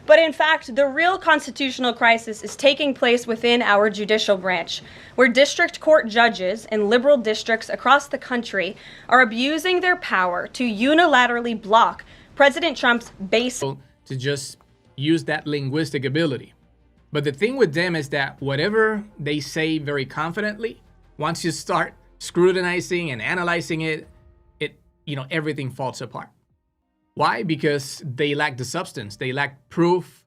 But in fact, the real constitutional crisis is taking place within our judicial branch, where district court judges in liberal districts across the country are abusing their power to unilaterally block President Trump's base. To just use that linguistic ability. But the thing with them is that whatever they say very confidently, once you start scrutinizing and analyzing it, everything falls apart. Why? Because they lack the substance, they lack proof,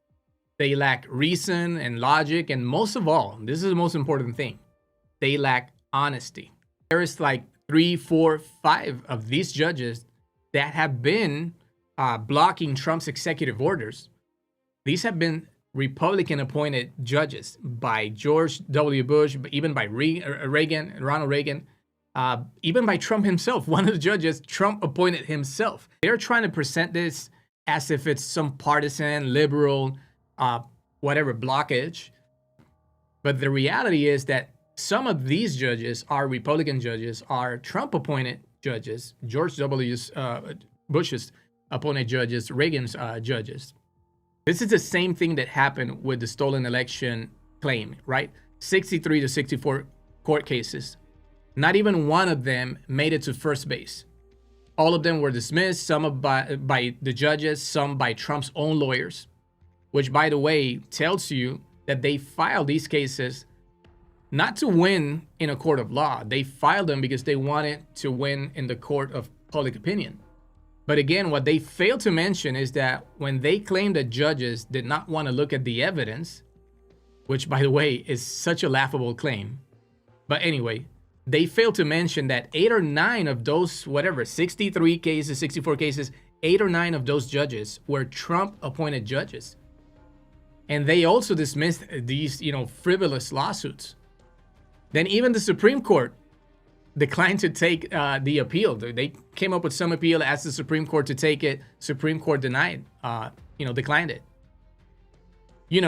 they lack reason and logic, and most of all, this is the most important thing, they lack honesty. There is like 3, 4, 5 of these judges that have been blocking Trump's executive orders. These have been Republican appointed judges by George W. Bush, even by Ronald Reagan, even by Trump himself. One of the judges, Trump appointed himself. They're trying to present this as if it's some partisan, liberal, whatever blockage. But the reality is that some of these judges are Republican judges, are Trump appointed judges, George W. Bush's appointed judges, Reagan's judges. This is the same thing that happened with the stolen election claim, right? 63 to 64 court cases. Not even one of them made it to first base. All of them were dismissed, some by the judges, some by Trump's own lawyers, which, by the way, tells you that they filed these cases not to win in a court of law. They filed them because they wanted to win in the court of public opinion. But again, what they failed to mention is that when they claimed that judges did not want to look at the evidence, which, by the way, is such a laughable claim. But anyway, they failed to mention that 8 or 9 of those, 63 cases, 64 cases, 8 or 9 of those judges were Trump appointed judges. And they also dismissed these, frivolous lawsuits. Then even the Supreme Court declined to take the appeal. They came up with some appeal, asked the Supreme Court to take it. Supreme Court denied, declined it.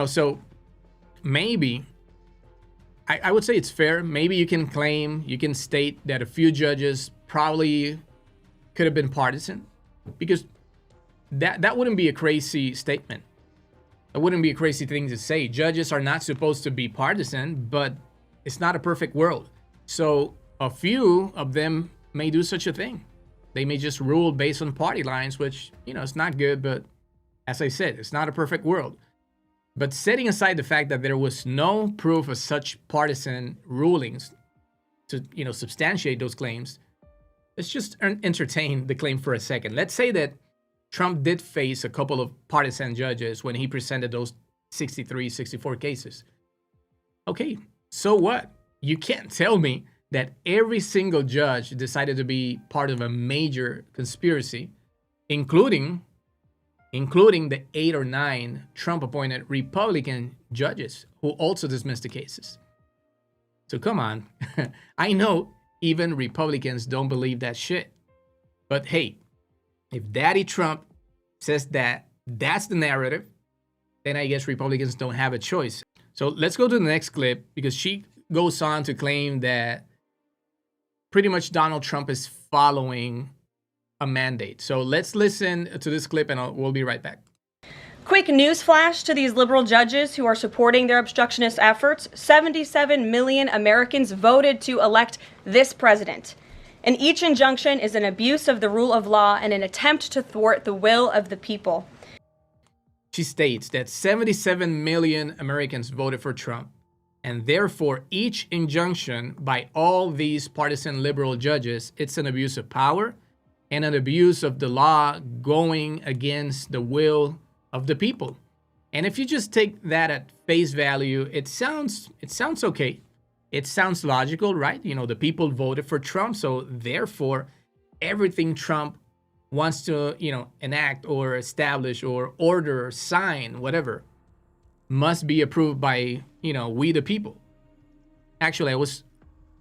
So maybe, I would say it's fair. Maybe you can state that a few judges probably could have been partisan, because that wouldn't be a crazy statement. That wouldn't be a crazy thing to say. Judges are not supposed to be partisan, but it's not a perfect world. So a few of them may do such a thing. They may just rule based on party lines, which, it's not good, but as I said, it's not a perfect world. But setting aside the fact that there was no proof of such partisan rulings to, substantiate those claims, let's just entertain the claim for a second. Let's say that Trump did face a couple of partisan judges when he presented those 63, 64 cases. Okay, so what? You can't tell me that every single judge decided to be part of a major conspiracy, including the 8 or 9 Trump-appointed Republican judges who also dismissed the cases. So come on. I know even Republicans don't believe that shit. But hey, if Daddy Trump says that that's the narrative, then I guess Republicans don't have a choice. So let's go to the next clip, because she goes on to claim that pretty much Donald Trump is following a mandate. So let's listen to this clip and we'll be right back. Quick news flash to these liberal judges who are supporting their obstructionist efforts. 77 million Americans voted to elect this president. And each injunction is an abuse of the rule of law and an attempt to thwart the will of the people. She states that 77 million Americans voted for Trump, and therefore each injunction by all these partisan liberal judges, it's an abuse of power and an abuse of the law going against the will of the people. And if you just take that at face value, it sounds okay. It sounds logical, right? The people voted for Trump, so therefore everything Trump wants to, enact or establish or order or sign, whatever, must be approved by, we the people. Actually, I was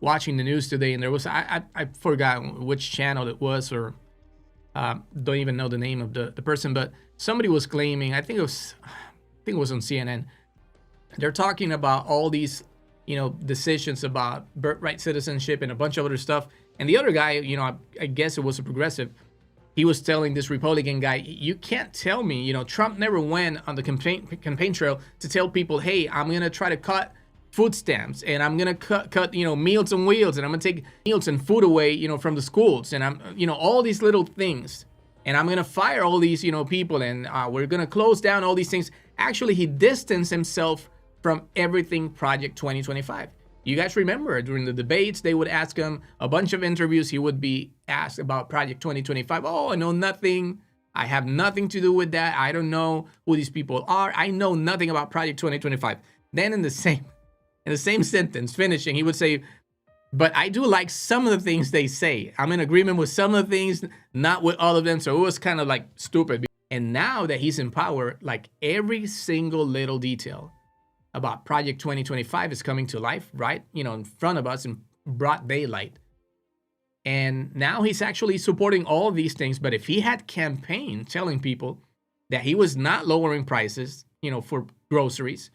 watching the news today, and there was, I forgot which channel it was, or don't even know the name of the person, but somebody was claiming, I think it was on CNN. They're talking about all these, decisions about birthright citizenship and a bunch of other stuff. And the other guy, I guess it was a progressive, he was telling this Republican guy, you can't tell me, Trump never went on the campaign trail to tell people, hey, I'm going to try to cut food stamps, and I'm going to cut, Meals on Wheels, and I'm going to take meals and food away, from the schools, and I'm, all these little things. And I'm going to fire all these, people, and we're going to close down all these things. Actually, he distanced himself from everything Project 2025. You guys remember during the debates, they would ask him a bunch of interviews. He would be asked about Project 2025. Oh, I know nothing. I have nothing to do with that. I don't know who these people are. I know nothing about Project 2025. Then in the same sentence, finishing, he would say, but I do like some of the things they say. I'm in agreement with some of the things, not with all of them. So it was kind of like stupid. And now that he's in power, like every single little detail about Project 2025 is coming to life, right? In front of us in broad daylight. And now he's actually supporting all of these things. But if he had campaigned telling people that he was not lowering prices, for groceries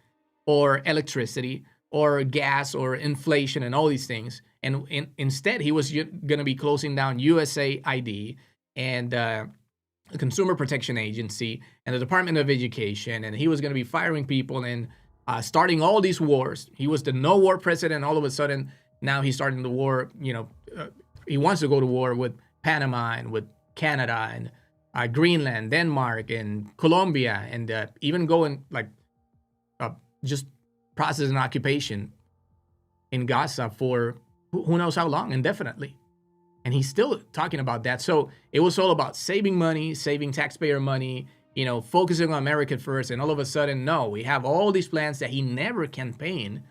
or electricity or gas or inflation and all these things, and instead he was going to be closing down USAID and the Consumer Protection Agency and the Department of Education, and he was going to be firing people and starting all these wars. He was the no war president. All of a sudden, now he's starting the war. He wants to go to war with Panama and with Canada and Greenland, Denmark, and Colombia, and even going just process an occupation in Gaza for who knows how long, indefinitely. And he's still talking about that. So it was all about saving money, saving taxpayer money, focusing on America first. And all of a sudden, no, we have all these plans that he never campaigned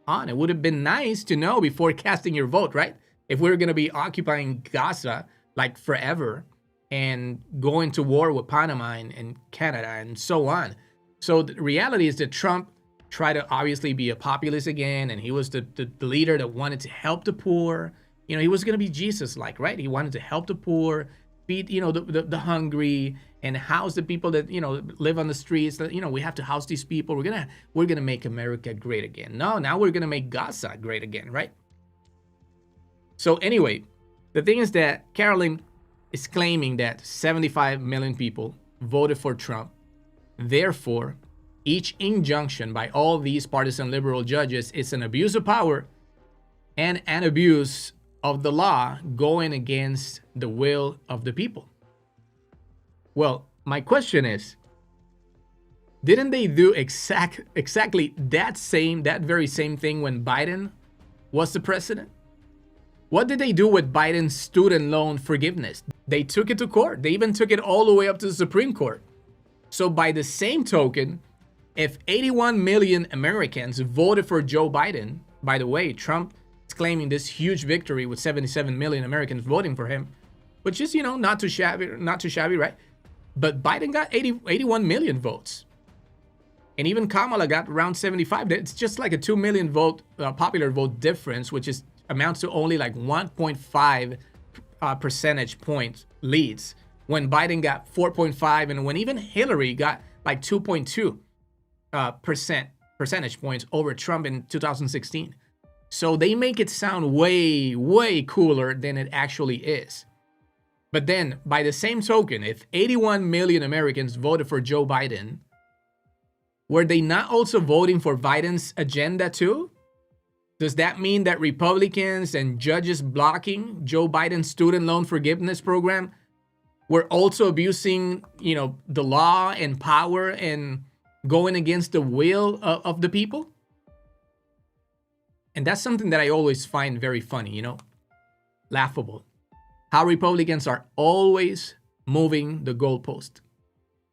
on. It would have been nice to know before casting your vote, right? If we were going to be occupying Gaza like forever and going to war with Panama and Canada and so on. So the reality is that Trump tried to obviously be a populist again, and he was the leader that wanted to help the poor. He was going to be Jesus-like, right? He wanted to help the poor, feed, the hungry, and house the people that, live on the streets. That, we have to house these people. We're gonna make America great again. No, now we're gonna make Gaza great again, right? So anyway, the thing is that Karoline is claiming that 75 million people voted for Trump. Therefore, each injunction by all these partisan liberal judges is an abuse of power and an abuse of the law going against the will of the people. Well, my question is, didn't they do exactly that very same thing when Biden was the president? What did they do with Biden's student loan forgiveness? They took it to court. They even took it all the way up to the Supreme Court. So by the same token, if 81 million Americans voted for Joe Biden, by the way, Trump is claiming this huge victory with 77 million Americans voting for him, which is, not too shabby, right? But Biden got 81 million votes. And even Kamala got around 75. It's just like a 2 million vote popular vote difference, which amounts to only like 1.5 percentage point leads, when Biden got 4.5, and when even Hillary got like 2.2 percentage points over Trump in 2016. So they make it sound way, way cooler than it actually is. But then, by the same token, if 81 million Americans voted for Joe Biden, were they not also voting for Biden's agenda too? Does that mean that Republicans and judges blocking Joe Biden's student loan forgiveness program were also abusing, the law and power and going against the will of the people? And that's something that I always find very funny, laughable. How Republicans are always moving the goalpost.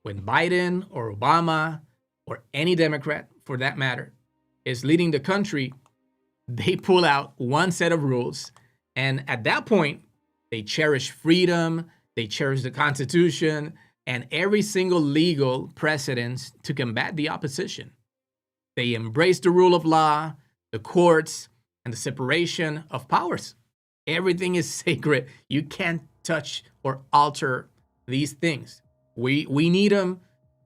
When Biden or Obama or any Democrat, for that matter, is leading the country, they pull out one set of rules. And at that point, they cherish freedom, they cherish the Constitution, and every single legal precedent to combat the opposition. They embrace the rule of law, the courts, and the separation of powers. Everything is sacred. You can't touch or alter these things. We need them.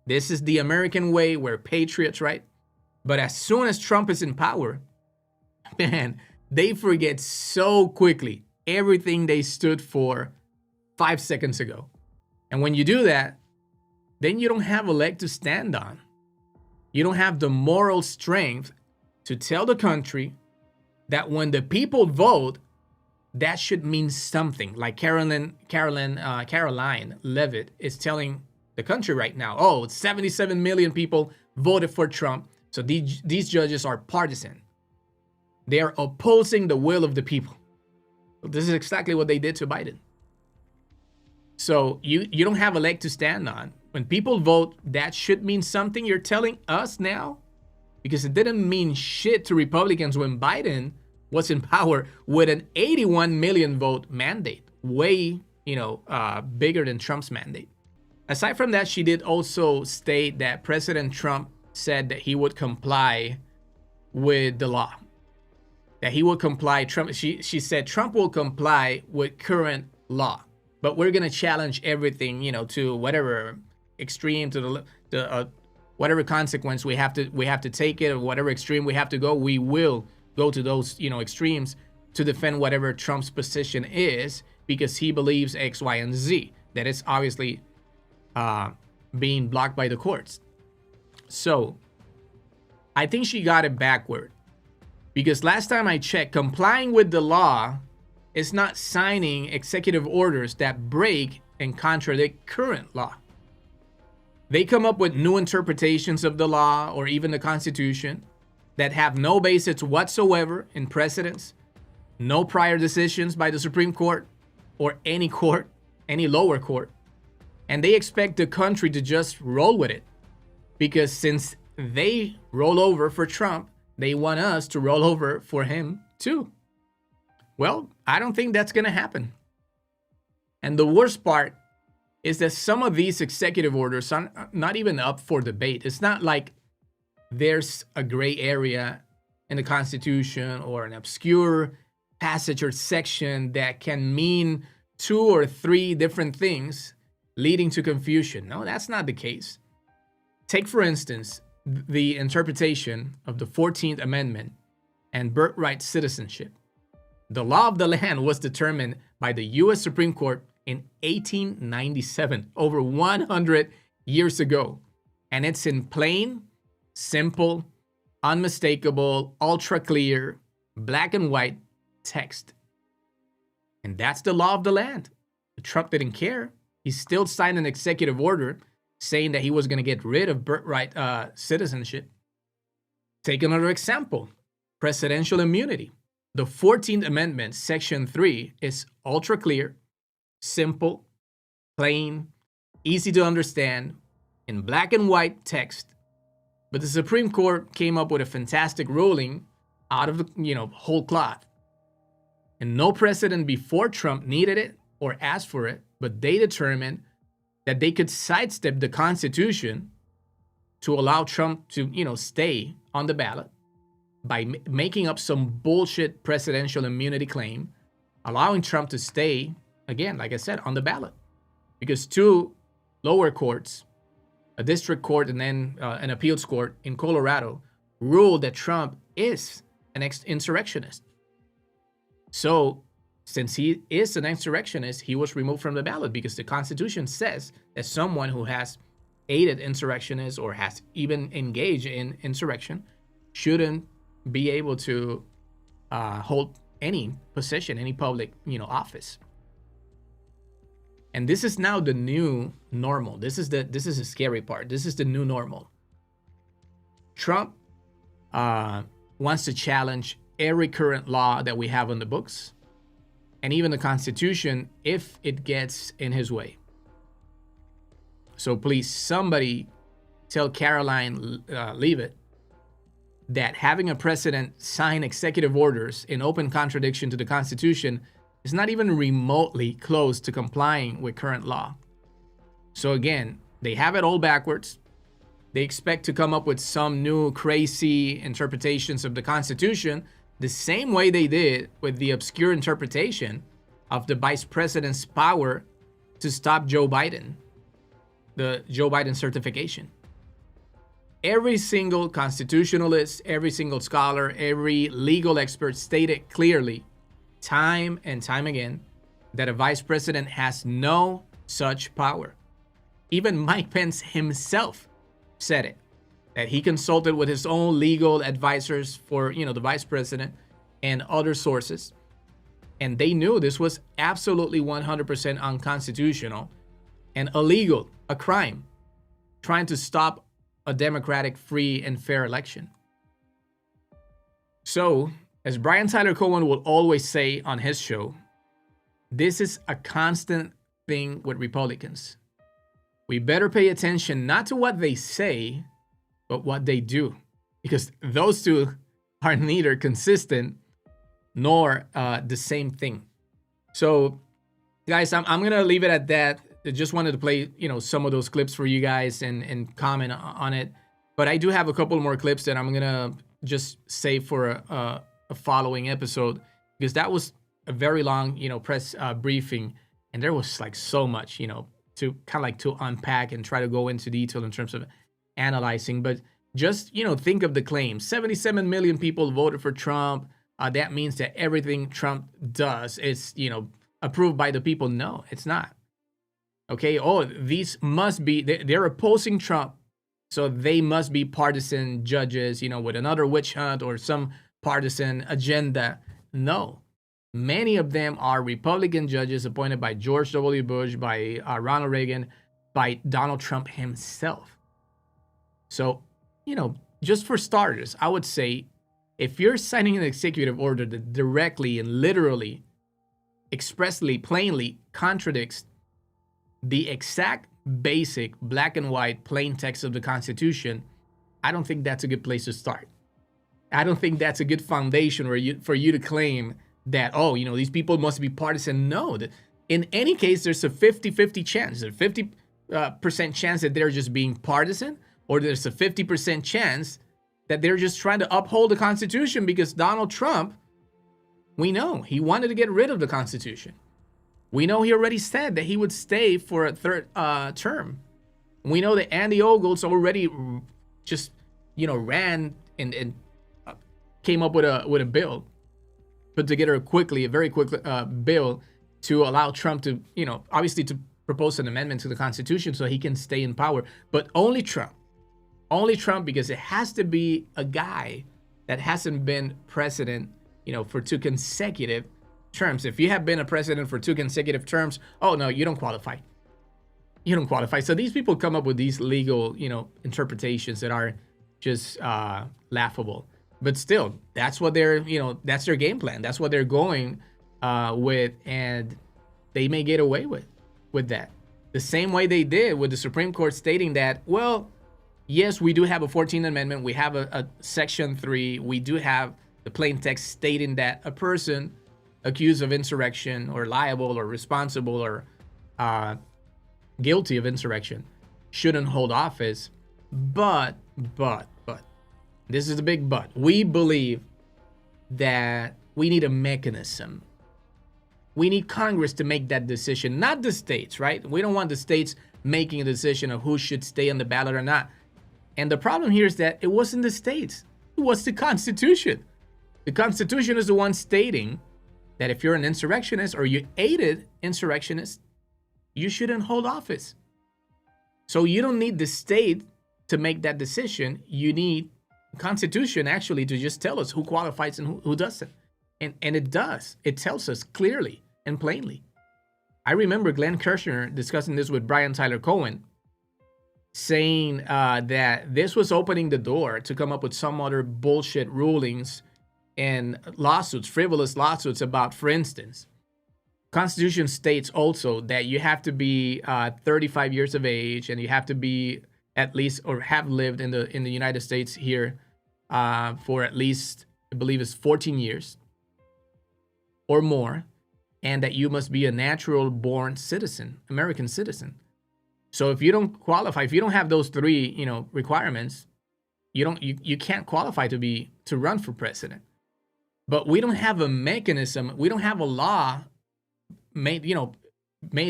This is the American way. We're patriots, right? But as soon as Trump is in power, man, they forget so quickly everything they stood for 5 seconds ago. And when you do that, then you don't have a leg to stand on. You don't have the moral strength to tell the country that when the people vote, that should mean something. Like Karoline Leavitt is telling the country right now, oh, 77 million people voted for Trump, so these judges are partisan. They are opposing the will of the people. This is exactly what they did to Biden. So you don't have a leg to stand on. When people vote, that should mean something. You're telling us now? Because it didn't mean shit to Republicans when Biden was in power with an 81 million vote mandate, way, bigger than Trump's mandate. Aside from that, she did also state that President Trump said that he would comply with the law. That he will comply. She said Trump will comply with current law, but we're gonna challenge everything, to whatever extreme, to the whatever consequence we have to take it, or whatever extreme we have to go. We will go to those extremes to defend whatever Trump's position is, because he believes X, Y, and Z. That is obviously being blocked by the courts. So I think she got it backward, because last time I checked, complying with the law is not signing executive orders that break and contradict current law. They come up with new interpretations of the law or even the Constitution that have no basis whatsoever in precedents, no prior decisions by the Supreme Court or any court, any lower court. And they expect the country to just roll with it, because since they roll over for Trump, they want us to roll over for him too. Well, I don't think that's going to happen. And the worst part is that some of these executive orders are not even up for debate. It's not like there's a gray area in the Constitution or an obscure passage or section that can mean 2 or 3 different things, leading to confusion. No, that's not the case. Take, for instance, the interpretation of the 14th Amendment and birthright citizenship. The law of the land was determined by the U.S. Supreme Court in 1897, over 100 years ago. And it's in plain, simple, unmistakable, ultra clear, black and white text. And that's the law of the land. Trump didn't care. He still signed an executive order saying that he was going to get rid of birthright citizenship. Take another example, presidential immunity. The 14th Amendment, Section 3, is ultra clear, simple, plain, easy to understand, in black and white text. But the Supreme Court came up with a fantastic ruling out of the whole cloth. And no president before Trump needed it or asked for it, but they determined that they could sidestep the Constitution to allow Trump to, stay on the ballot by making up some bullshit presidential immunity claim, allowing Trump to stay, again, like I said, on the ballot. Because 2 lower courts, a district court and then an appeals court in Colorado, ruled that Trump is an insurrectionist. So, since he is an insurrectionist, he was removed from the ballot, because the Constitution says that someone who has aided insurrectionists or has even engaged in insurrection shouldn't be able to hold any position, any public, office. And this is now the new normal. This is the scary part. This is the new normal. Trump wants to challenge every current law that we have on the books, and even the Constitution, if it gets in his way. So please, somebody tell Karoline Leavitt that having a president sign executive orders in open contradiction to the Constitution is not even remotely close to complying with current law. So again, they have it all backwards. They expect to come up with some new crazy interpretations of the Constitution, the same way they did with the obscure interpretation of the vice president's power to stop Joe Biden, the Joe Biden certification. Every single constitutionalist, every single scholar, every legal expert stated clearly, time and time again, that a vice president has no such power. Even Mike Pence himself said it, that he consulted with his own legal advisors for, the vice president and other sources. And they knew this was absolutely 100% unconstitutional and illegal, a crime, trying to stop a democratic, free, and fair election. So, as Brian Tyler Cohen will always say on his show, this is a constant thing with Republicans. We better pay attention not to what they say, but what they do, because those two are neither consistent nor the same thing. So, guys, I'm gonna leave it at that. I just wanted to play, some of those clips for you guys and comment on it. But I do have a couple more clips that I'm gonna just save for a following episode, because that was a very long, press briefing, and there was like so much, to kind of like to unpack and try to go into detail in terms of analyzing. But just, think of the claim. 77 million people voted for Trump. That means that everything Trump does is, approved by the people. No, it's not. Okay. Oh, these must be, they're opposing Trump, so they must be partisan judges, with another witch hunt or some partisan agenda. No. Many of them are Republican judges appointed by George W. Bush, by Ronald Reagan, by Donald Trump himself. So, just for starters, I would say if you're signing an executive order that directly and literally, expressly, plainly contradicts the exact basic black and white plain text of the Constitution, I don't think that's a good place to start. I don't think that's a good foundation for you to claim that, these people must be partisan. No, in any case, there's a 50-50 chance. There's a 50% chance that they're just being partisan, or there's a 50% chance that they're just trying to uphold the Constitution, because Donald Trump, we know he wanted to get rid of the Constitution. We know he already said that he would stay for a third term. We know that Andy Ogles already just, ran and came up with a bill, put together a very quick bill to allow Trump to, obviously to propose an amendment to the Constitution so he can stay in power. But only Trump, because it has to be a guy that hasn't been president, for 2 consecutive terms. If you have been a president for 2 consecutive terms, oh no, you don't qualify. You don't qualify. So these people come up with these legal, interpretations that are just laughable. But still, that's what they're, that's their game plan. That's what they're going with, and they may get away with that. The same way they did with the Supreme Court stating that, well, yes, we do have a 14th Amendment. We have a Section 3. We do have the plain text stating that a person accused of insurrection or liable or responsible or guilty of insurrection shouldn't hold office. But, this is the big but. We believe that we need a mechanism. We need Congress to make that decision, not the states, right? We don't want the states making a decision of who should stay on the ballot or not. And the problem here is that it wasn't the states. It was the Constitution. The Constitution is the one stating that if you're an insurrectionist or you aided insurrectionists, you shouldn't hold office. So you don't need the state to make that decision. You need Constitution actually to just tell us who qualifies and who doesn't. And it does. It tells us clearly and plainly. I remember Glenn Kirshner discussing this with Brian Tyler Cohen, saying that this was opening the door to come up with some other bullshit rulings and lawsuits, frivolous lawsuits about, for instance, Constitution states also that you have to be 35 years of age and you have to be at least or have lived in the United States here for at least, I believe it's 14 years or more, and that you must be a natural born citizen, American citizen. So if you don't qualify, if you don't have those 3, requirements, you can't qualify to run for president. But we don't have a mechanism, we don't have a law made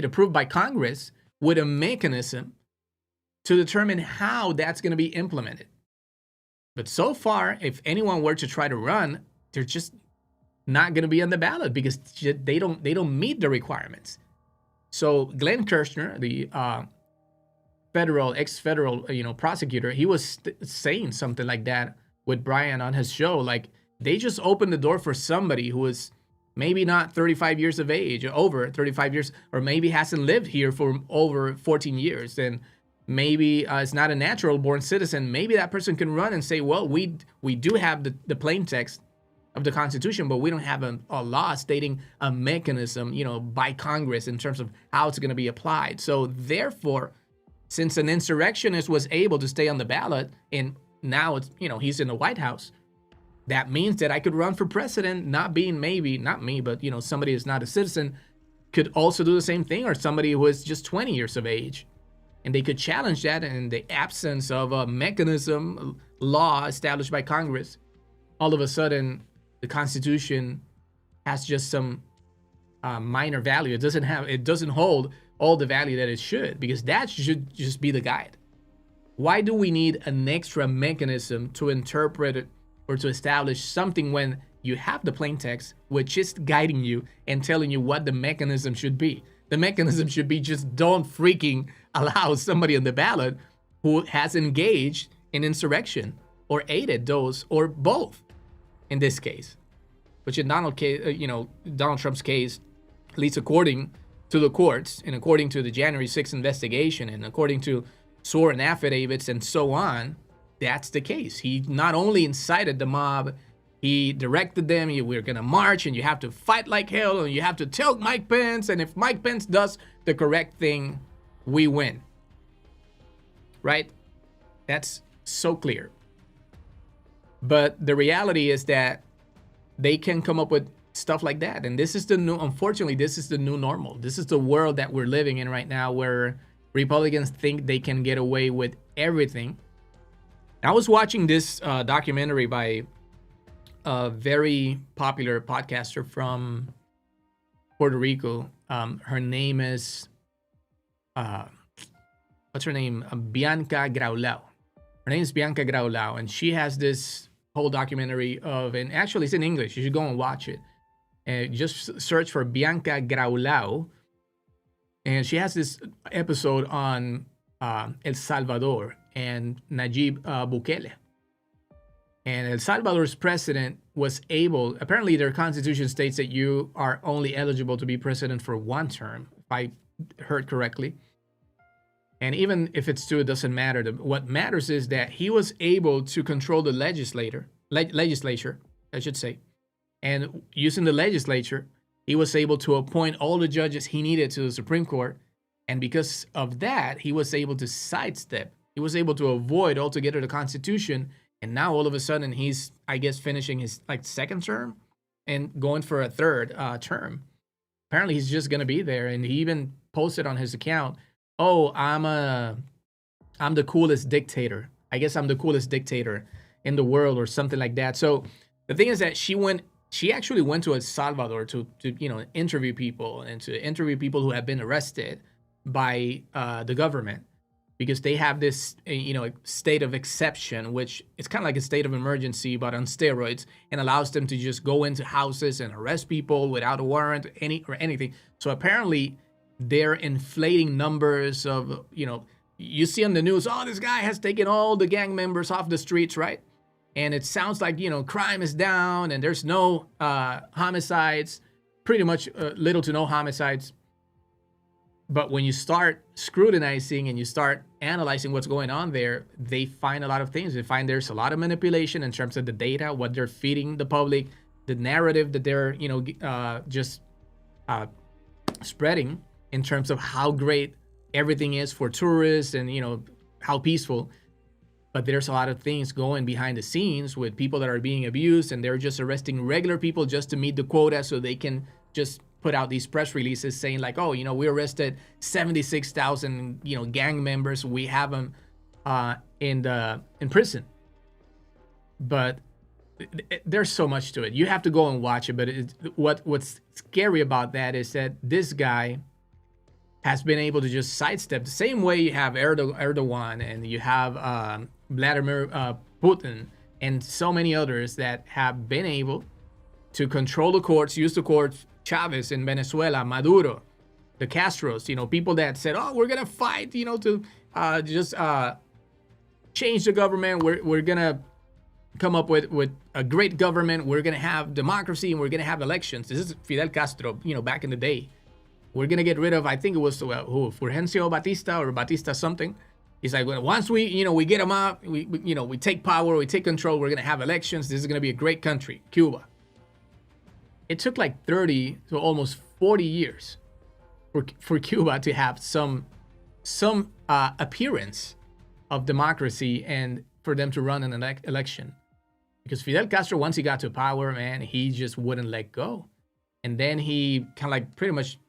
approved by Congress with a mechanism to determine how that's going to be implemented. But so far, if anyone were to try to run, they're just not going to be on the ballot because they don't meet the requirements. So Glenn Kirshner, the ex-federal, prosecutor, he was saying something like that with Brian on his show. Like, they just opened the door for somebody who is maybe not 35 years of age, or over 35 years, or maybe hasn't lived here for over 14 years, and maybe is not a natural born citizen. Maybe that person can run and say, well, we do have the plain text of the Constitution, but we don't have a law stating a mechanism, by Congress in terms of how it's going to be applied. So therefore, since an insurrectionist was able to stay on the ballot, and now it's, he's in the White House, that means that I could run for president, not me, but, somebody who's not a citizen could also do the same thing, or somebody who is just 20 years of age. And they could challenge that in the absence of a mechanism, law established by Congress. All of a sudden, the Constitution has just some minor value. It doesn't hold all the value that it should, because that should just be the guide. Why do we need an extra mechanism to interpret it or to establish something when you have the plain text, which is guiding you and telling you what the mechanism should be? The mechanism should be just don't freaking allow somebody on the ballot who has engaged in insurrection or aided those, or both in this case, which in Donald Trump's case, at least according to the courts and according to the January 6th investigation and according to sworn affidavits and so on, that's the case. He not only incited the mob, he directed them, we're going to march and you have to fight like hell and you have to tell Mike Pence, and if Mike Pence does the correct thing, we win. Right? That's so clear. But the reality is that they can come up with stuff like that. And unfortunately, this is the new normal. This is the world that we're living in right now, where Republicans think they can get away with everything. I was watching this documentary by a very popular podcaster from Puerto Rico. Her name is, what's her name? Bianca Graulao. Her name is Bianca Graulao, and she has this whole documentary and actually it's in English. You should go and watch it. And just search for Bianca Graulao. And she has this episode on El Salvador and Nayib Bukele. And El Salvador's president was able, apparently their constitution states that you are only eligible to be president for one term, if I heard correctly. And even if it's two, it doesn't matter. What matters is that he was able to control the legislature, I should say. And using the legislature, he was able to appoint all the judges he needed to the Supreme Court. And because of that, he was able to sidestep. He was able to avoid altogether the Constitution. And now all of a sudden he's, I guess, finishing his second term and going for a third term. Apparently he's just going to be there. And he even posted on his account, oh, I'm the coolest dictator. I guess I'm the coolest dictator in the world or something like that. So the thing is that she actually went to El Salvador to interview people and to interview people who have been arrested by the government, because they have this state of exception, which is kind of like a state of emergency but on steroids, and allows them to just go into houses and arrest people without a warrant or anything. So apparently they're inflating numbers of, you see on the news, oh, this guy has taken all the gang members off the streets, right? And it sounds like, crime is down and there's no homicides, pretty much little to no homicides. But when you start scrutinizing and you start analyzing what's going on there, they find a lot of things. They find there's a lot of manipulation in terms of the data, what they're feeding the public, the narrative that they're, just spreading in terms of how great everything is for tourists and, how peaceful. But there's a lot of things going behind the scenes with people that are being abused, and they're just arresting regular people just to meet the quota so they can just put out these press releases saying like, oh, we arrested 76,000, gang members. We have them in prison. But there's so much to it. You have to go and watch it. But what's scary about that is that this guy has been able to just sidestep the same way you have Erdogan and you have Vladimir Putin and so many others that have been able to control the courts, use the courts. Chavez in Venezuela, Maduro, the Castros, people that said, oh, we're going to fight, to just change the government. We're gonna come up with a great government. We're gonna have democracy and we're gonna have elections. This is Fidel Castro, back in the day. We're gonna get rid of, I think it was Fulgencio Batista or Batista something. He's like, well, once we get them out, we take power, we take control. We're gonna have elections. This is gonna be a great country, Cuba. It took like 30 to almost 40 years for Cuba to have some appearance of democracy and for them to run an election. Because Fidel Castro, once he got to power, man, he just wouldn't let go. And then he kind of like pretty much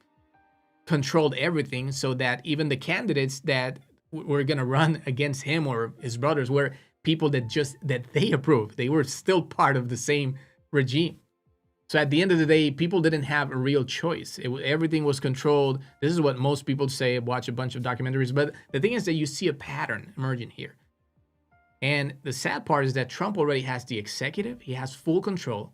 controlled everything, so that even the candidates that were going to run against him or his brothers were people that they approved. They were still part of the same regime. So at the end of the day, people didn't have a real choice. Everything was controlled. This is what most people say, watch a bunch of documentaries. But the thing is that you see a pattern emerging here. And the sad part is that Trump already has the executive. He has full control.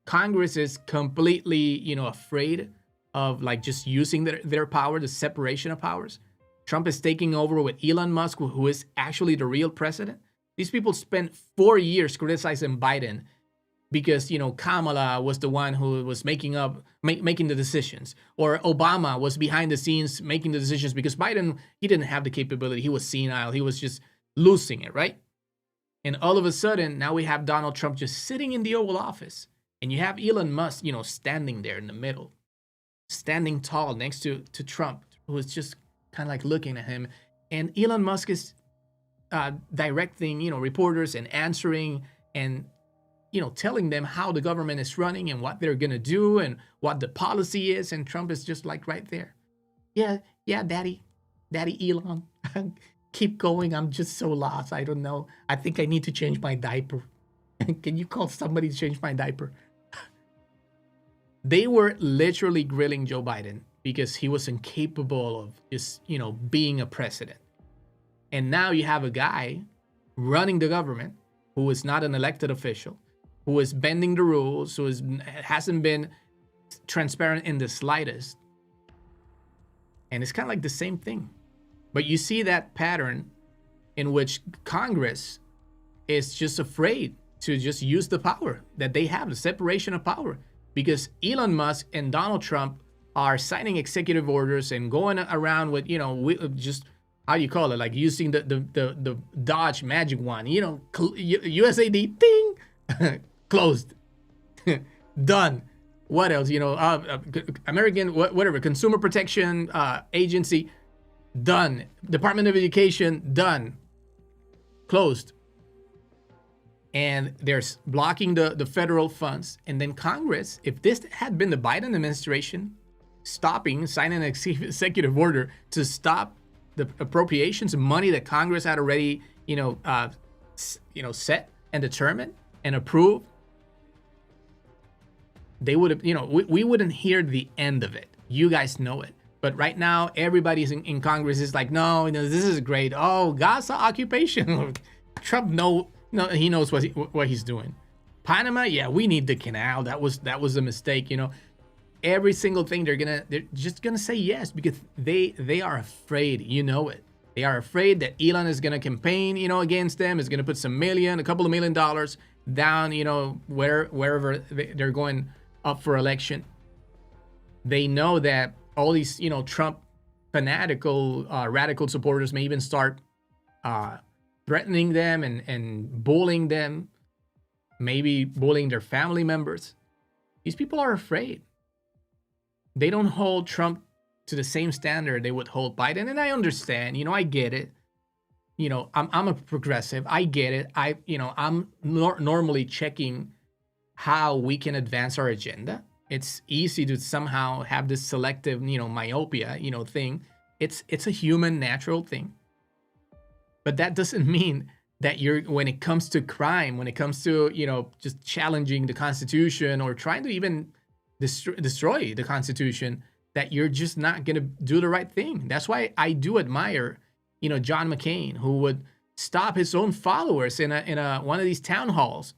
Congress is completely, afraid of like just using their power, the separation of powers. Trump is taking over with Elon Musk, who is actually the real president. These people spent 4 years criticizing Biden because, Kamala was the one who was making the decisions, or Obama was behind the scenes making the decisions because Biden, he didn't have the capability. He was senile. He was just losing it, right? And all of a sudden, now we have Donald Trump just sitting in the Oval Office, and you have Elon Musk, standing there in the middle, standing tall next to Trump, who is just kind of like looking at him. And Elon Musk is directing, reporters and answering and, telling them how the government is running and what they're going to do and what the policy is. And Trump is just like right there. Yeah, daddy Elon, keep going. I'm just so lost. I don't know. I think I need to change my diaper. Can you call somebody to change my diaper? They were literally grilling Joe Biden because he was incapable of just, being a president. And now you have a guy running the government who is not an elected official, who is bending the rules, who hasn't been transparent in the slightest. And it's kind of like the same thing. But you see that pattern in which Congress is just afraid to just use the power that they have, the separation of power. Because Elon Musk and Donald Trump are signing executive orders and going around with, just, how do you call it? Like using the Dodge magic wand, USAID, ding, closed, done. What else? American, whatever, Consumer Protection Agency, done. Department of Education, done, closed. And they're blocking the federal funds. And then Congress, if this had been the Biden administration, signing an executive order to stop the appropriations, money that Congress had already, set and determined and approved, they would have, we wouldn't hear the end of it. You guys know it. But right now, everybody's in Congress is like, no, this is great. Oh, Gaza occupation. Trump he knows what he's doing. Panama, yeah, we need the canal. That was a mistake. Every single thing they're just gonna say yes because they are afraid. It. They are afraid that Elon is gonna campaign, against them. Is gonna put a couple of $1 million down, wherever they're going up for election. They know that all these, Trump fanatical, radical supporters may even start threatening them and bullying them, maybe bullying their family members. These people are afraid. They don't hold Trump to the same standard they would hold Biden. And I understand, I get it. I'm a progressive. I get it. I'm normally checking how we can advance our agenda. It's easy to somehow have this selective, myopia, thing. It's a human natural thing. But that doesn't mean that when it comes to crime, when it comes to, just challenging the Constitution or trying to even destroy the Constitution, that you're just not going to do the right thing. That's why I do admire, John McCain, who would stop his own followers in one of these town halls,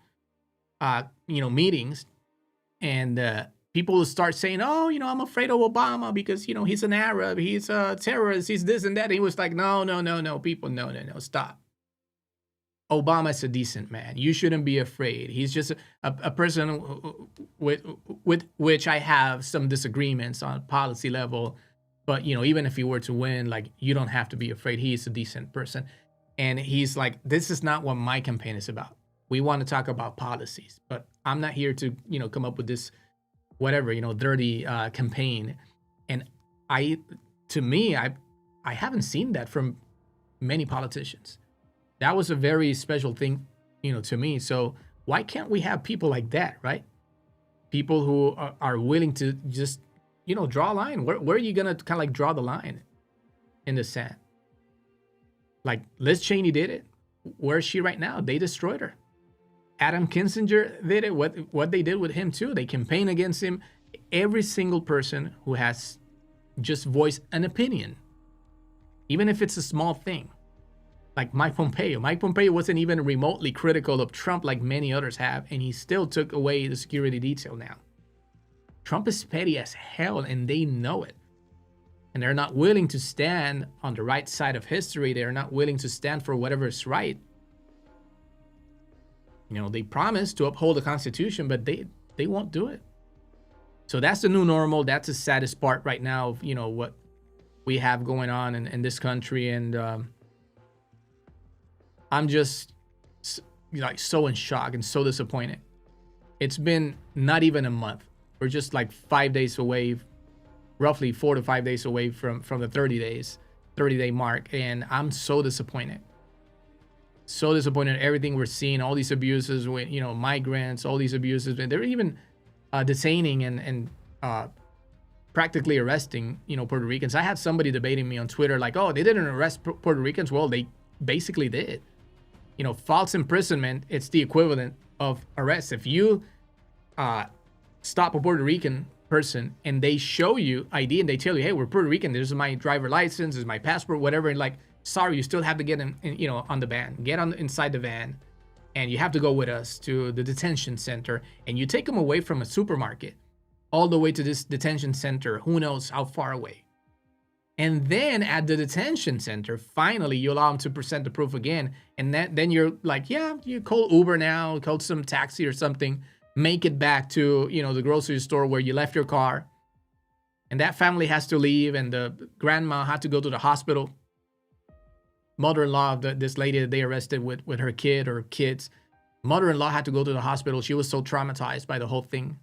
meetings, and people will start saying, oh, I'm afraid of Obama because, he's an Arab, he's a terrorist, he's this and that. And he was like, no, people, no, stop. Obama is a decent man. You shouldn't be afraid. He's just a person with which I have some disagreements on policy level. But, even if he were to win, like, you don't have to be afraid. He is a decent person. And he's like, this is not what my campaign is about. We want to talk about policies, but I'm not here to, come up with this, whatever, dirty campaign. And I haven't seen that from many politicians. That was a very special thing, to me. So why can't we have people like that, right? People who are willing to just, draw a line. Where are you going to kind of like draw the line in the sand? Like Liz Cheney did it. Where is she right now? They destroyed her. Adam Kinzinger did it. What they did with him too. They campaigned against him. Every single person who has just voiced an opinion, even if it's a small thing. Like Mike Pompeo. Mike Pompeo wasn't even remotely critical of Trump like many others have, and he still took away the security detail now. Trump is petty as hell, and they know it. And they're not willing to stand on the right side of history. They're not willing to stand for whatever is right. They promise to uphold the Constitution, but they won't do it. So that's the new normal. That's the saddest part right now of, what we have going on in this country. And I'm just like so in shock and so disappointed. It's been not even a month. We're just like 5 days away, roughly 4 to 5 days away from the 30-day mark. And I'm so disappointed. So disappointed in everything we're seeing, all these abuses with, migrants, all these abuses. And they're even detaining and practically arresting, Puerto Ricans. I had somebody debating me on Twitter like, oh, they didn't arrest Puerto Ricans. Well, they basically did. False imprisonment, it's the equivalent of arrest. If you stop a Puerto Rican person and they show you ID and they tell you, hey, we're Puerto Rican, this is my driver license, this is my passport, whatever, and like, sorry, you still have to get in, on the van, get on inside the van, and you have to go with us to the detention center, and you take them away from a supermarket all the way to this detention center, who knows how far away. And then at the detention center, finally, you allow them to present the proof again. And then you're like, yeah, you call Uber now, call some taxi or something, make it back to, the grocery store where you left your car. And that family has to leave, and the grandma had to go to the hospital. Mother-in-law of this lady that they arrested with her kid or kids. Mother-in-law had to go to the hospital. She was so traumatized by the whole thing.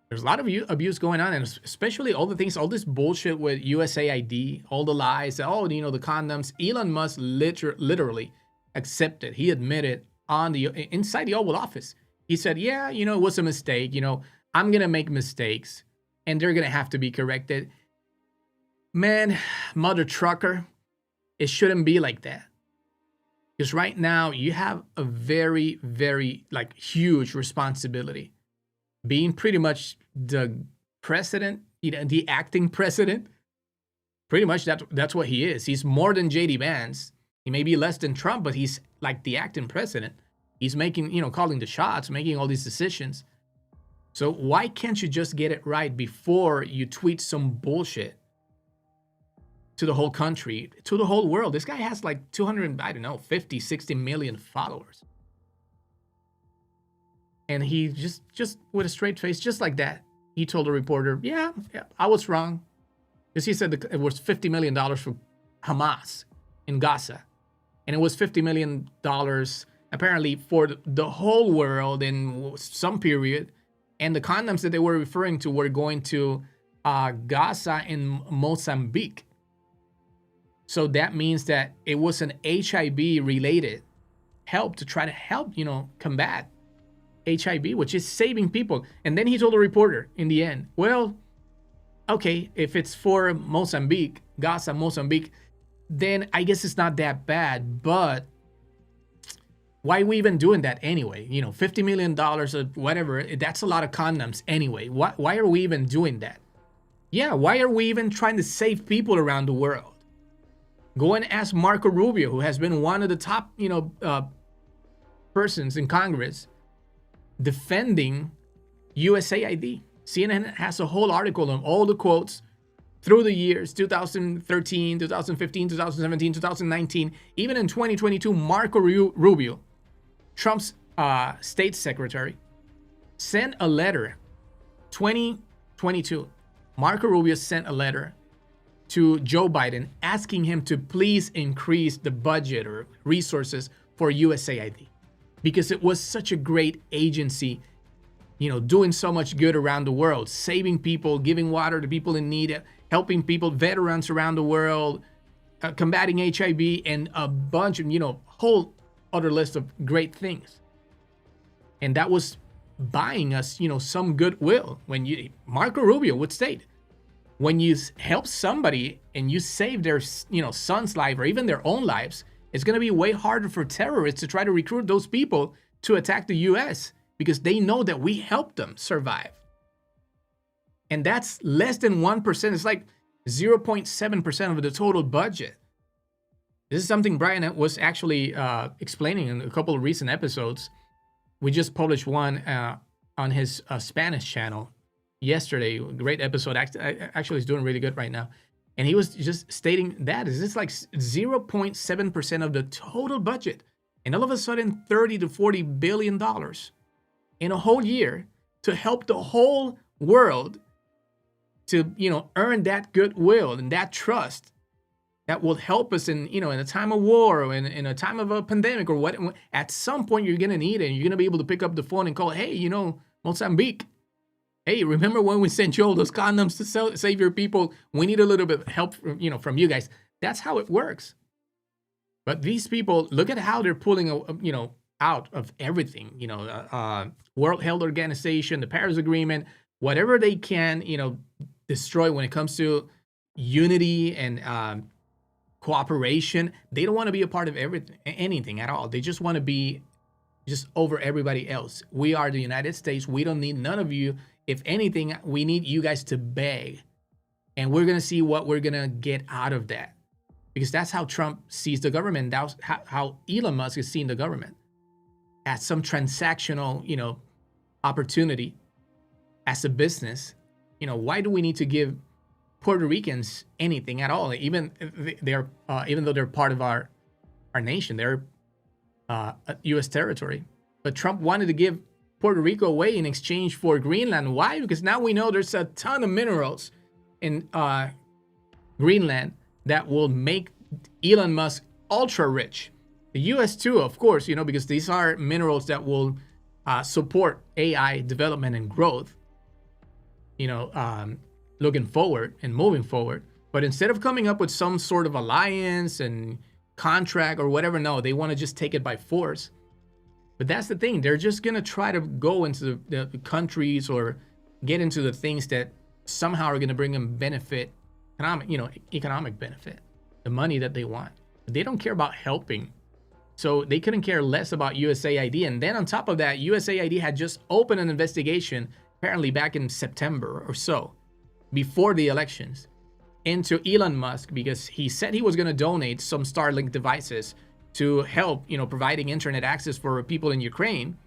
There's a lot of abuse going on, and especially all this bullshit with USAID, all the lies, the condoms. Elon Musk literally accepted. He admitted inside the Oval Office. He said, yeah, it was a mistake. I'm going to make mistakes, and they're going to have to be corrected. Man, mother trucker, it shouldn't be like that. Because right now, you have a very, very, huge responsibility. Being pretty much the president, the acting president, pretty much that's what he is. He's more than JD Vance. He may be less than Trump, but he's like the acting president. He's making, calling the shots, making all these decisions. So why can't you just get it right before you tweet some bullshit to the whole country, to the whole world? This guy has 50, 60 million followers. And he just with a straight face, just like that, he told a reporter, yeah, I was wrong. Because he said it was $50 million for Hamas in Gaza. And it was $50 million apparently for the whole world in some period. And the condoms that they were referring to were going to Gaza in Mozambique. So that means that it was an HIV-related help to try to help, combat HIV, which is saving people. And then he told a reporter in the end, well, okay, if it's for Mozambique, Gaza, Mozambique, then I guess it's not that bad. But why are we even doing that anyway? $50 million or whatever, that's a lot of condoms anyway. Why are we even doing that? Yeah, why are we even trying to save people around the world? Go and ask Marco Rubio, who has been one of the top, persons in Congress defending USAID. CNN has a whole article on all the quotes through the years, 2013, 2015, 2017, 2019, even in 2022, Marco Rubio, Trump's state secretary, sent a letter, 2022, Marco Rubio sent a letter to Joe Biden asking him to please increase the budget or resources for USAID because it was such a great agency, doing so much good around the world, saving people, giving water to people in need, helping people, veterans around the world, combating HIV, and a bunch of, whole other list of great things. And that was buying us, some goodwill. Marco Rubio would state, when you help somebody and you save their, son's life or even their own lives, it's going to be way harder for terrorists to try to recruit those people to attack the U.S. because they know that we helped them survive. And that's less than 1%. It's like 0.7% of the total budget. This is something Brian was actually explaining in a couple of recent episodes. We just published one on his Spanish channel yesterday. Great episode. Actually, he's doing really good right now. And he was just stating that is this like 0.7% of the total budget. And all of a sudden, $30 to $40 billion in a whole year to help the whole world to, earn that goodwill and that trust that will help us in, in a time of war or in a time of a pandemic or what. At some point, you're going to need it. And you're going to be able to pick up the phone and call, hey, Mozambique. Hey, remember when we sent you all those condoms to save your people? We need a little bit of help, from you guys. That's how it works. But these people, look at how they're pulling, out of everything. World Health Organization, the Paris Agreement, whatever they can, destroy when it comes to unity and cooperation. They don't want to be a part of anything at all. They just want to be just over everybody else. We are the United States. We don't need none of you. If anything, we need you guys to beg. And we're going to see what we're going to get out of that. Because that's how Trump sees the government. That's how Elon Musk is seeing the government. As some transactional, opportunity. As a business. Why do we need to give Puerto Ricans anything at all? Even though they're part of our nation. They're U.S. territory. But Trump wanted to give Puerto Rico away in exchange for Greenland. Why? Because now we know there's a ton of minerals in Greenland that will make Elon Musk ultra rich. The U.S. too, of course, because these are minerals that will support AI development and growth, looking forward and moving forward. But instead of coming up with some sort of alliance and contract or whatever, no, they want to just take it by force. But that's the thing. They're just going to try to go into the countries or get into the things that somehow are going to bring them benefit, economic benefit, the money that they want. But they don't care about helping. So they couldn't care less about USAID. And then on top of that, USAID had just opened an investigation, apparently back in September or so, before the elections, into Elon Musk because he said he was going to donate some Starlink devices to help, providing internet access for people in Ukraine.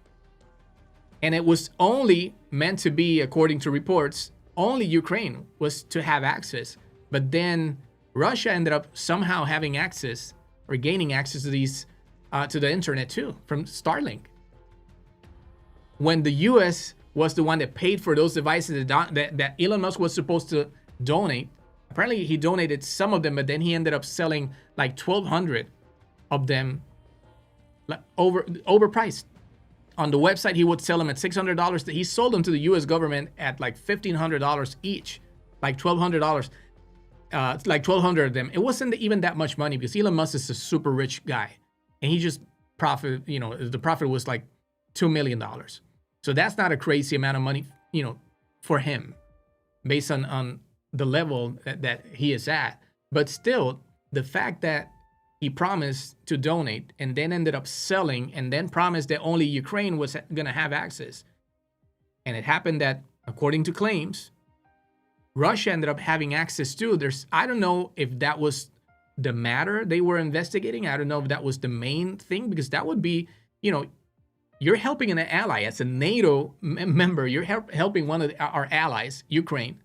And it was only meant to be, according to reports, only Ukraine was to have access. But then Russia ended up somehow having access or gaining access to these, to the internet too, from Starlink. When the US was the one that paid for those devices that Elon Musk was supposed to donate, apparently he donated some of them, but then he ended up selling like 1,200 of them overpriced. On the website, he would sell them at $600. He sold them to the U.S. government at like $1,500 each, like $1,200, like 1,200 of them. It wasn't even that much money because Elon Musk is a super rich guy, and he just the profit was like $2 million. So that's not a crazy amount of money, for him, based on the level that he is at. But still, the fact that he promised to donate and then ended up selling and then promised that only Ukraine was going to have access. And it happened that, according to claims, Russia ended up having access too. I don't know if that was the matter they were investigating. I don't know if that was the main thing, because that would be, you're helping an ally as a NATO member. You're helping one of our allies, Ukraine.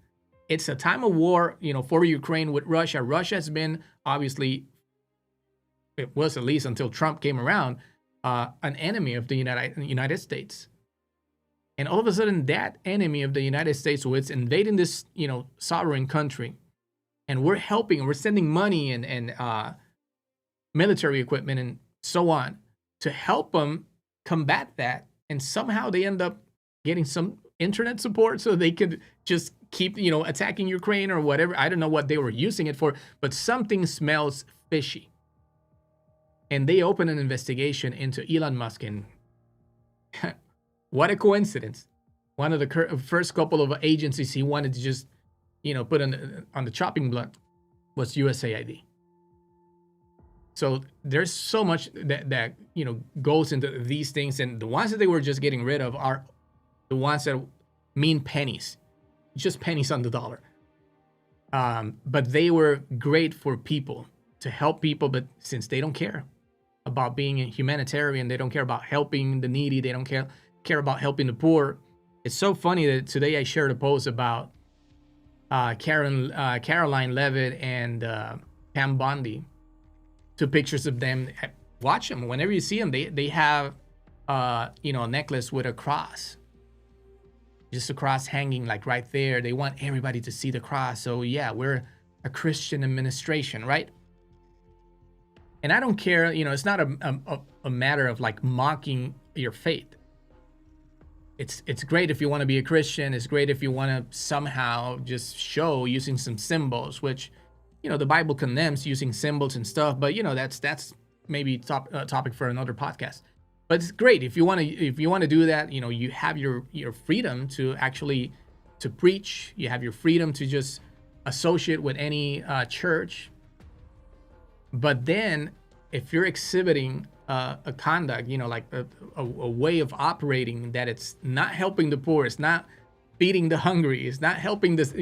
It's a time of war, for Ukraine with Russia. Russia has been, obviously, it was at least until Trump came around, an enemy of the United States. And all of a sudden, that enemy of the United States was invading this, sovereign country, and we're helping, we're sending money and military equipment and so on to help them combat that. And somehow they end up getting some internet support so they could just keep, attacking Ukraine or whatever. I don't know what they were using it for, but something smells fishy. And they open an investigation into Elon Musk, and what a coincidence. One of the first couple of agencies he wanted to just, put on the chopping block was USAID. So there's so much that goes into these things, and the ones that they were just getting rid of are the ones that mean pennies, just pennies on the dollar. But they were great for people, to help people, but since they don't care about being a humanitarian, they don't care about helping the needy, they don't care about helping the poor. It's so funny that today I shared a post about Karoline Leavitt and Pam Bondi. 2 pictures of them. Watch them whenever you see them. They have a necklace with a cross, just a cross hanging like right there. They want everybody to see the cross. So yeah, we're a Christian administration, right? And I don't care, it's not a matter of like mocking your faith. It's great if you want to be a Christian. It's great if you want to somehow just show using some symbols, which, the Bible condemns using symbols and stuff. But that's maybe topic for another podcast. But it's great if you want to do that. You have your freedom to actually to preach. You have your freedom to just associate with any church. But then, if you're exhibiting a conduct, like a way of operating that it's not helping the poor, it's not feeding the hungry, it's not helping this,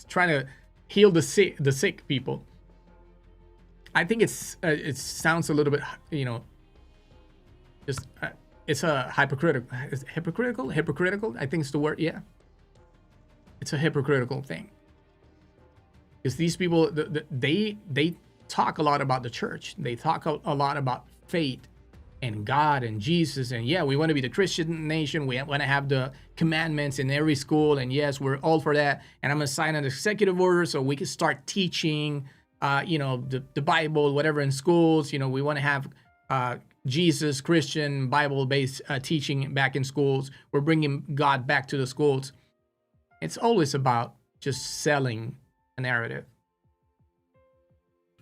trying to heal the sick people. I think it sounds a little bit, just it's a hypocritical. I think it's the word. Yeah, it's a hypocritical thing. Because these people, they talk a lot about the church. They talk a lot about faith and God and Jesus. And yeah, we want to be the Christian nation. We want to have the commandments in every school. And yes, we're all for that. And I'm going to sign an executive order so we can start teaching, the Bible, whatever, in schools. We want to have Jesus, Christian, Bible-based teaching back in schools. We're bringing God back to the schools. It's always about just selling a narrative.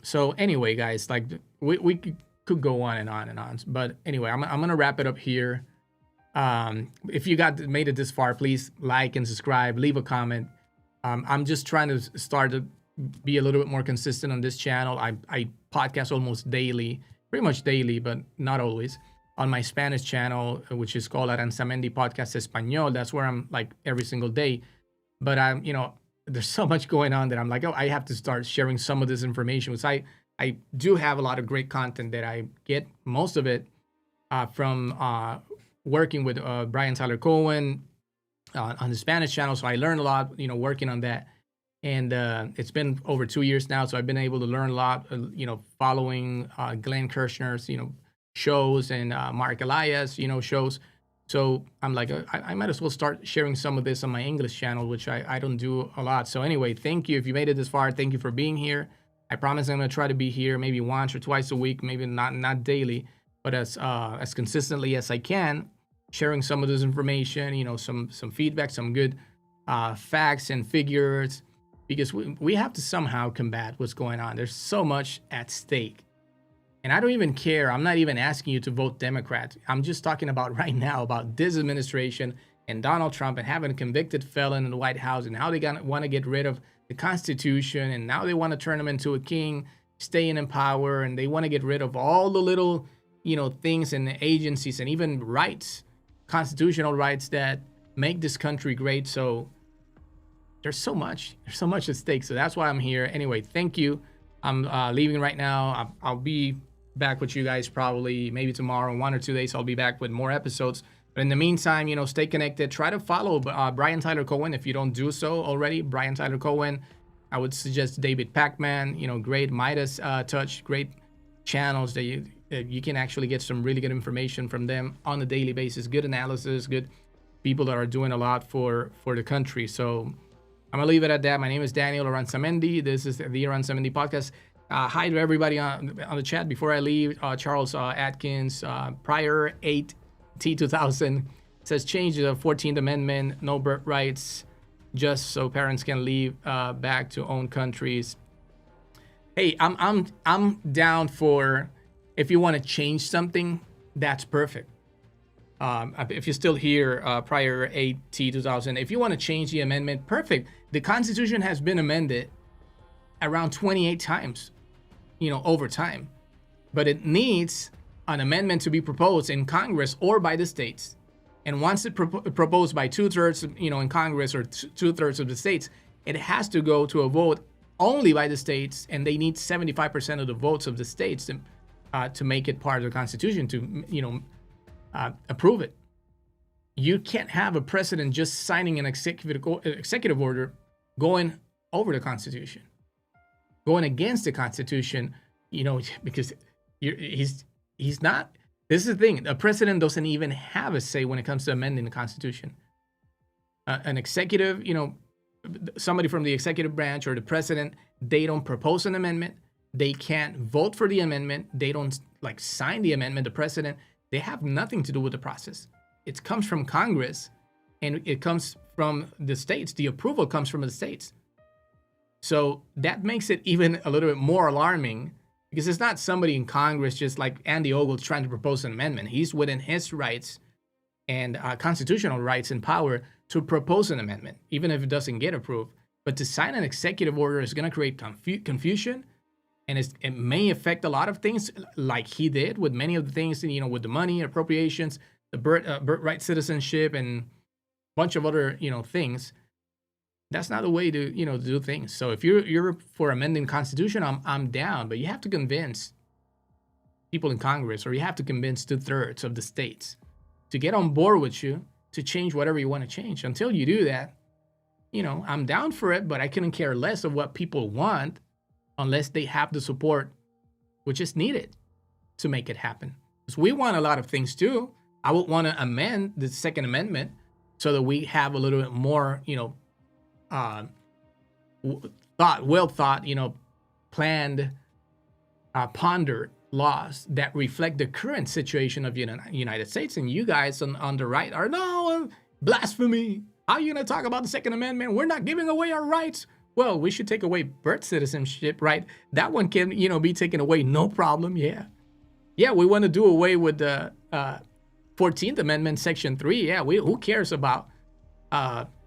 So anyway, guys, like we could go on and on and on. But anyway, I'm gonna wrap it up here. If you made it this far, please like and subscribe, leave a comment. I'm just trying to start to be a little bit more consistent on this channel. I podcast almost daily, pretty much daily, but not always, on my Spanish channel, which is called Aranzamendi Podcast Español. That's where I'm like every single day. But I'm, there's so much going on that I'm like, I have to start sharing some of this information, which I do have a lot of great content that I get most of it from working with Brian Tyler Cohen on the Spanish channel. So I learned a lot, working on that. And it's been over 2 years now. So I've been able to learn a lot, following Glenn Kirshner's, shows and Mark Elias, shows. So I'm like, I might as well start sharing some of this on my English channel, which I don't do a lot. So anyway, thank you. If you made it this far, thank you for being here. I promise I'm going to try to be here maybe once or twice a week, maybe not daily, but as consistently as I can, sharing some of this information, some feedback, some good facts and figures, because we have to somehow combat what's going on. There's so much at stake. And I don't even care. I'm not even asking you to vote Democrat. I'm just talking about right now about this administration and Donald Trump and having a convicted felon in the White House and how they want to get rid of the Constitution. And now they want to turn him into a king, staying in power. And they want to get rid of all the little, things and agencies and even rights, constitutional rights that make this country great. So there's so much at stake. So that's why I'm here. Anyway, thank you. I'm leaving right now. I'll be back with you guys probably maybe tomorrow, 1 or 2 days. I'll be back with more episodes. But in the meantime, stay connected. Try to follow Brian Tyler Cohen if you don't do so already. Brian Tyler Cohen. I would suggest David Pacman. Great Midas Touch. Great channels that you can actually get some really good information from them on a daily basis. Good analysis. Good people that are doing a lot for the country. So I'm gonna leave it at that. My name is Daniel Aranzamendi. This is the Aranzamendi podcast. Hi to everybody on the chat. Before I leave, Charles Atkins, prior 8 T2000 says change the 14th Amendment, no birth rights, just so parents can leave back to own countries. Hey, I'm down for, if you want to change something, that's perfect. If you're still here, prior 8 T2000, if you want to change the amendment, perfect. The Constitution has been amended around 28 times, over time, but it needs an amendment to be proposed in Congress or by the states. And once it's proposed by 2/3, in Congress or 2/3 of the states, it has to go to a vote only by the states, and they need 75% of the votes of the states to make it part of the Constitution, to approve it. You can't have a president just signing an executive order going over the Constitution, going against the Constitution, because he's not. This is the thing. A president doesn't even have a say when it comes to amending the Constitution. An executive, somebody from the executive branch or the president, they don't propose an amendment. They can't vote for the amendment. They don't sign the amendment. The president, they have nothing to do with the process. It comes from Congress, and it comes from the states. The approval comes from the states. So that makes it even a little bit more alarming, because it's not somebody in Congress just like Andy Ogle trying to propose an amendment. He's within his rights and constitutional rights and power to propose an amendment, even if it doesn't get approved. But to sign an executive order is going to create confusion, and it may affect a lot of things, like he did with many of the things, with the money, appropriations, the birthright citizenship, and a bunch of other, things. That's not the way to, to do things. So if you're for amending the Constitution, I'm down, but you have to convince people in Congress, or you have to convince 2/3 of the states to get on board with you to change whatever you want to change. Until you do that, I'm down for it, but I couldn't care less of what people want unless they have the support which is needed to make it happen. Because we want a lot of things too. I would want to amend the Second Amendment so that we have a little bit more, well thought, planned, pondered laws that reflect the current situation of the United States. And you guys on the right are, no, blasphemy. How are you going to talk about the Second Amendment? We're not giving away our rights. Well, we should take away birth citizenship, right? That one can, be taken away, no problem. Yeah, we want to do away with the 14th Amendment, Section 3. Yeah, who cares about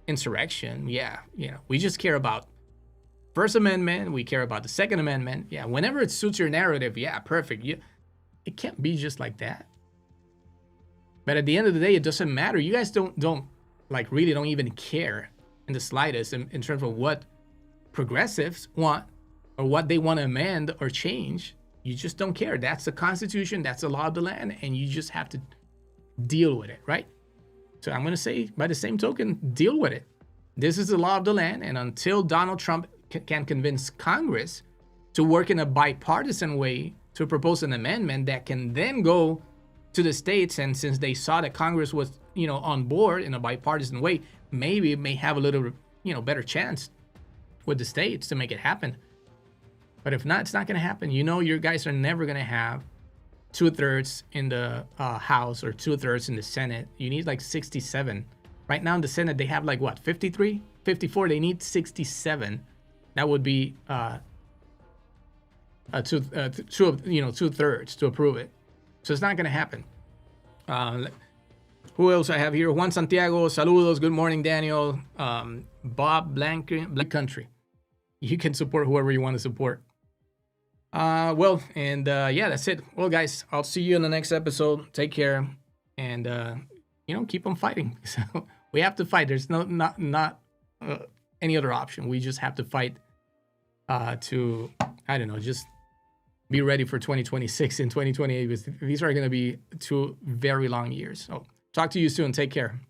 insurrection? Yeah, we just care about First Amendment. We care about the Second Amendment. Yeah, whenever it suits your narrative, yeah, perfect. It can't be just like that. But at the end of the day, it doesn't matter. You guys don't really don't even care in the slightest in terms of what progressives want or what they want to amend or change. You just don't care. That's the Constitution. That's the law of the land, and you just have to deal with it, right? So I'm going to say, by the same token, deal with it. This is the law of the land, and until Donald Trump can convince Congress to work in a bipartisan way to propose an amendment that can then go to the states, and since they saw that Congress was, on board in a bipartisan way, maybe it may have a little, better chance with the states to make it happen. But if not, it's not going to happen. Your guys are never going to have 2/3 in the House or 2/3 in the Senate. You need 67. Right now in the Senate, they have 53, 54. They need 67. That would be 2/3 to approve it. So it's not going to happen. Who else I have here? Juan Santiago, saludos. Good morning, Daniel. Bob Black Country. You can support whoever you want to support. That's it. Well, guys, I'll see you in the next episode. Take care, and keep on fighting. So we have to fight. There's not any other option. We just have to fight to, just be ready for 2026 and 2028 because these are going to be 2 very long years. So talk to you soon. Take care.